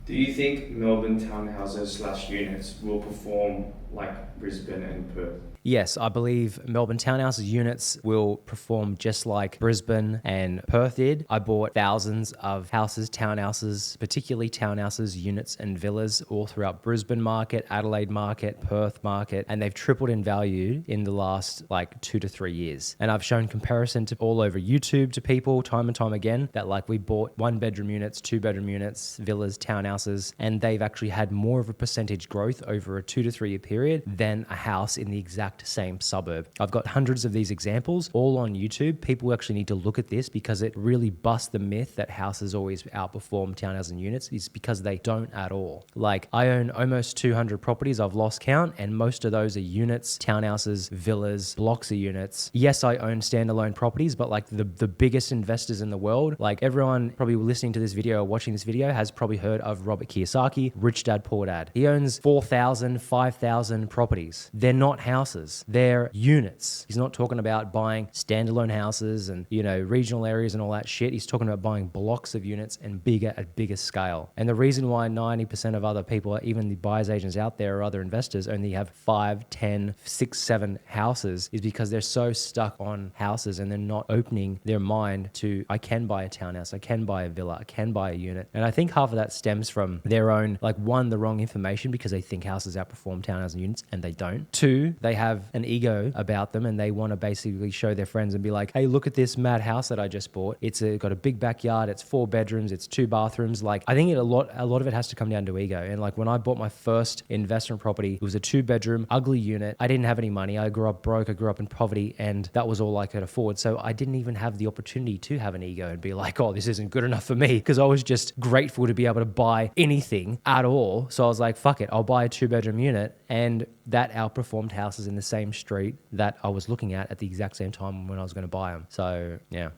Do you think Melbourne townhouses slash units will perform like Brisbane and Perth? Yes, I believe Melbourne Townhouses units will perform just like Brisbane and Perth did. I bought thousands of houses, townhouses, particularly townhouses, units and villas all throughout Brisbane market, Adelaide market, Perth market, and they've tripled in value in the last like 2 to 3 years. And I've shown comparison to all over YouTube to people time and time again that like we bought 1-bedroom units, 2-bedroom units, villas, townhouses, and they've actually had more of a percentage growth over a 2 to 3 year period than a house in the exact same suburb. I've got hundreds of these examples all on YouTube. People actually need to look at this because it really busts the myth that houses always outperform townhouses and units. Is because they don't at all. Like I own almost 200 properties. I've lost count, and most of those are units, townhouses, villas, blocks of units. Yes, I own standalone properties, but like the biggest investors in the world, like everyone probably listening to this video or watching this video has probably heard of Robert Kiyosaki, Rich Dad Poor Dad. He owns 4,000, 5,000 properties. They're not houses. They're units. He's not talking about buying standalone houses and, regional areas and all that shit. He's talking about buying blocks of units and at bigger scale. And the reason why 90% of other people, even the buyers agents out there or other investors, only have 5, 10, 6, 7 houses is because they're so stuck on houses and they're not opening their mind to, I can buy a townhouse, I can buy a villa, I can buy a unit. And I think half of that stems from their own, like one, the wrong information because they think houses outperform townhouses and units and they don't. 2, they have an ego about them and they want to basically show their friends and be like, hey, look at this mad house that I just bought. It's got a big backyard. It's 4 bedrooms. It's 2 bathrooms. Like I think a lot of it has to come down to ego. And like when I bought my first investment property, it was a 2-bedroom, ugly unit. I didn't have any money. I grew up broke. I grew up in poverty and that was all I could afford. So I didn't even have the opportunity to have an ego and be like, oh, this isn't good enough for me because I was just grateful to be able to buy anything at all. So I was like, fuck it. I'll buy a 2-bedroom unit. And that outperformed houses in the same street that I was looking at the exact same time when I was going to buy them. So yeah.